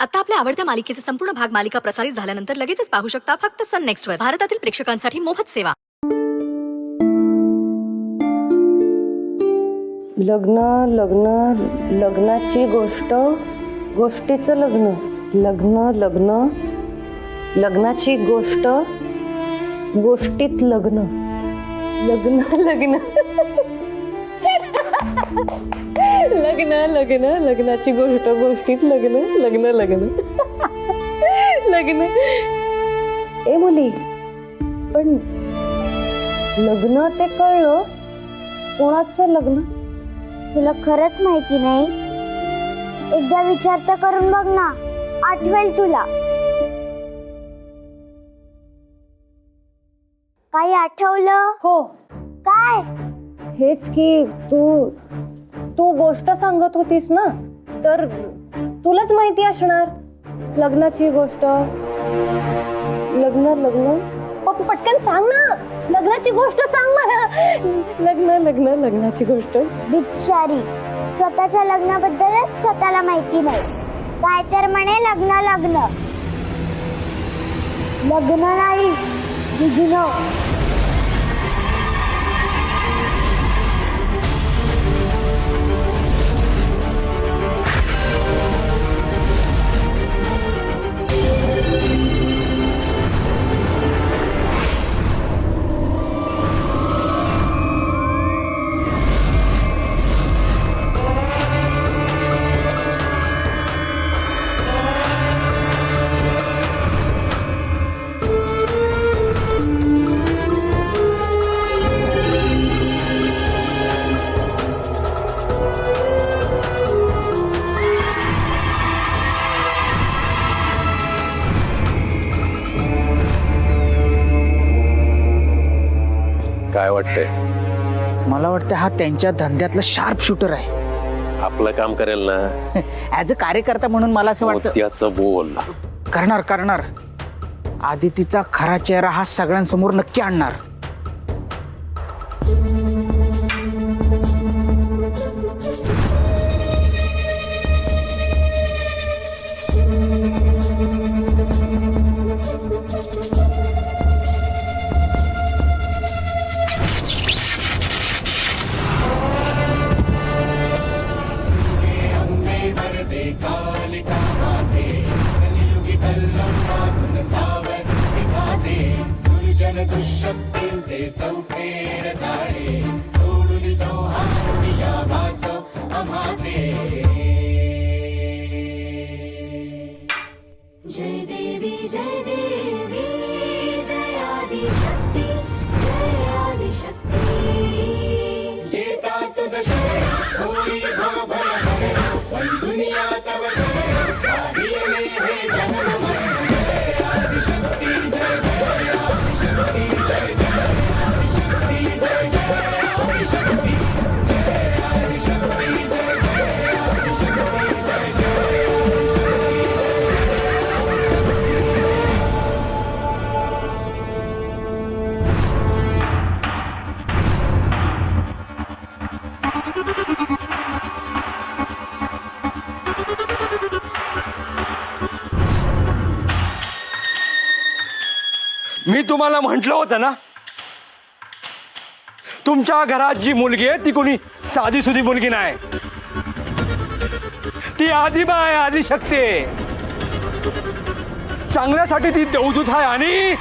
आता आपल्या आवडत्या मालिकेचे संपूर्ण भाग मालिका प्रसारित झाल्यानंतर लगेचच पाहू शकता फक्त सन नेक्स्ट वर. भारतातील प्रेक्षकांसाठी मोफत सेवा. लग्न लग्न लग्नाची गोष्ट, गोष्टीचं लग्न. लग्न लग्न लग्नाची गोष्ट, गोष्टीत लग्न. लग्न लग्न लग्न लग्न लग्नाची गोष्ट, गोष्टीत लग्न. लग्न लग्न लग्न. ए मुली, पण लग्न ते कळलं, कोणाचं लग्न? तुला खरंच माहिती नाही? एकदा विचार तर करून बघ ना, आठवेल तुला. काही आठवलं? हो, काय? हेच की तू गोष्ट सांगत होतीस ना, तर तुलाच माहिती असणार लग्नाची गोष्ट. लग्न लग्न पटकन सांग ना, लग्नाची गोष्ट सांग मला. लग्न लग्न लग्नाची गोष्ट. बिचारी, स्वतःच्या लग्नाबद्दलच स्वतःला माहिती नाही. काय तर म्हणे लग्न लग्न. लग्न नाही, लग्न. काय वाटतंय? मला वाटतं हा त्यांच्या धंद्यातला शार्प शूटर आहे. आपलं काम करेल ना. ऍज अ कार्यकर्ता म्हणून मला असं वाटतं त्याचं बोल. करणार. आदितीचा खरा चेहरा हा सगळ्यांसमोर नक्की आणणार. जय देवी जय देवी जय आदिशक्ती जय आदिशक्ती. गीता तुझ शरण होई भव भय हरण, पण दुनिया तव शरण आधी येणे हे जन्म मरण. जय आदिशक्ती जय जय आदिशक्ती जय जय आदिशक्ती जय जय आदिशक्ती जय आदिशक्ती जय जय आदिशक्ती जय जय. मी तुम्हाला म्हटलं होतं ना, तुमच्या घरात जी मुलगी आहे ती कोणी साधी सुधी मुलगी नाही. ती आदिबा आहे, आदिशक्ती आहे. चांगल्यासाठी ती देवदूत आहे आणि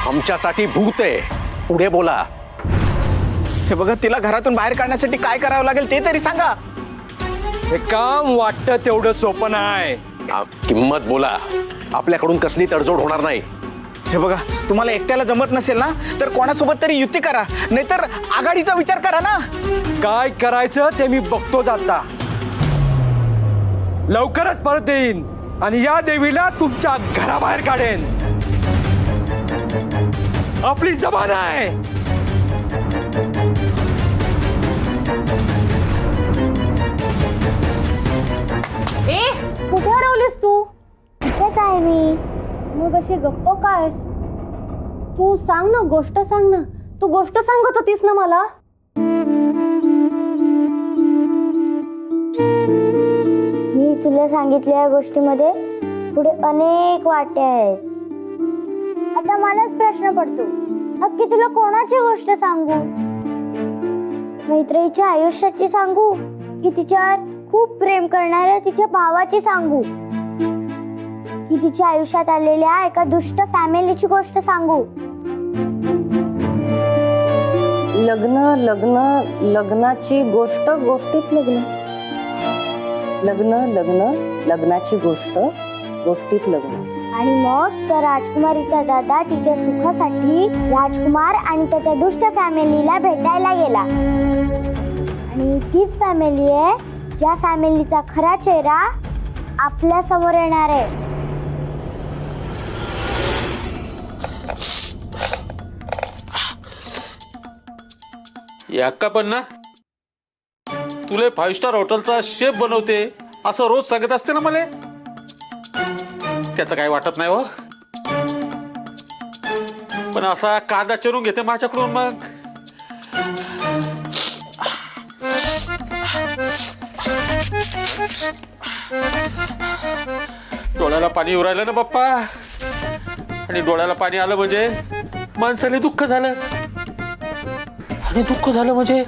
आमच्यासाठी भूत आहे. पुढे बोला. हे बघा, तिला घरातून बाहेर काढण्यासाठी काय करावं लागेल ते तरी सांगा. हे काम वाटतं तेवढं सोपं नाही. किंमत बोला. आपल्याकडून कसली तडजोड होणार नाही. हे बघा, तुम्हाला एकट्याला जमत नसेल ना, तर कोणासोबत तरी युती करा, नाहीतर आघाडीचा विचार करा ना. काय करायचं ते मी बघतोच आता. लवकरच परत येईन आणि या देवीला तुमच्या घराबाहेर काढेन. आपली जबान आहे. ए, कुठे हरवलीस तू? इथेच आहे मी. मग अशी गप्प कायस? तू सांग ना, गोष्ट सांग ना. तू गोष्ट सांगत होतीस ना मला. मी तुला सांगितलेल्या गोष्टीमध्ये पुढे अनेक वाटे आहेत. आता मलाच प्रश्न पडतो, नक्की तुला कोणाची गोष्ट सांगू? मैत्रीच्या आयुष्याची सांगू की तिच्यावर खूप प्रेम करणाऱ्या तिच्या भावाची सांगू की तिच्या आयुष्यात आलेल्या एका दुष्ट फॅमिलीची गोष्ट सांगू? लग्न लग्न लग्नाची गोष्ट गोष्टीत लग्न. लग्न लग्न लग्नाची गोष्ट गोष्टीत लग्न. आणि मग त्या राजकुमारीचा दादा तिच्या सुखासाठी राजकुमार आणि त्याच्या दुष्ट फॅमिलीला भेटायला गेला. आणि तीच फॅमिली आहे ज्या फॅमिलीचा खरा चेहरा आपल्या समोर येणार आहे. अक्का पण ना तुला 5 स्टार हॉटेलचा शेफ बनवते असं रोज सांगत असते ना मला. त्याचं काही वाटत नाही हो, पण असा कांदा चिरून घेते माझ्याकडून. मग डोळ्याला पाणी येऊ राहिलं ना बाप्पा. आणि डोळ्याला पाणी आलं म्हणजे माणसाने दुःख झालं. आणि दुःख झालं म्हणजे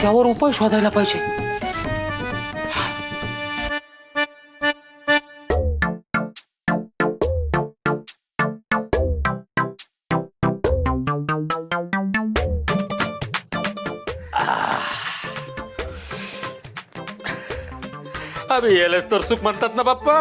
त्यावर उपाय शोधायला पाहिजे. अबे यालाच तर सुख म्हणतात ना बाप्पा.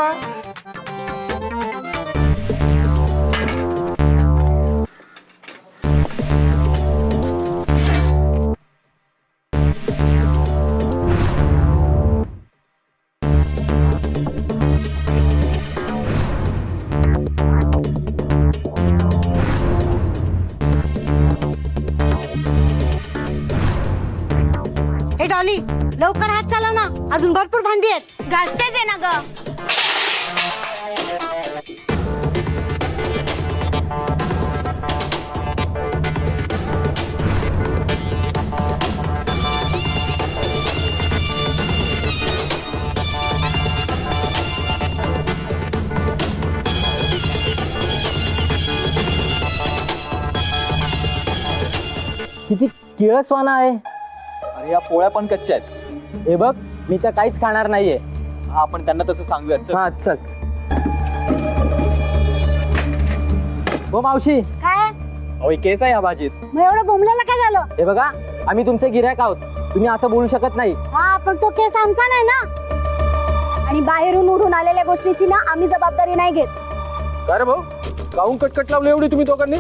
ए डॉली, लवकर हात चालव ना, अजून भरपूर भांडी आहेत. घासतेच आहे ना ग. किती किळसवाना आहे. अरे या पोळ्या पण कच्च्या आहेत. हे बघ, मी तर काहीच खाणार नाहीये. आपण त्यांना तसं सांगूयात. हा चल. हो मावशी, काय अहो केस आहे या भाजीत. मग एवढं बोंबल्याला काय झालं? हे बघा, आम्ही तुमचे गिऱ्हाईक आहोत, तुम्ही असं बोलू शकत नाही. हा, पण तो केस आमचा नाही ना. आणि बाहेरून उडून आलेल्या गोष्टीची ना आम्ही जबाबदारी नाही घेत. काय रे भाऊ, काहून कटकट लावली एवढी तुम्ही दोघांनी?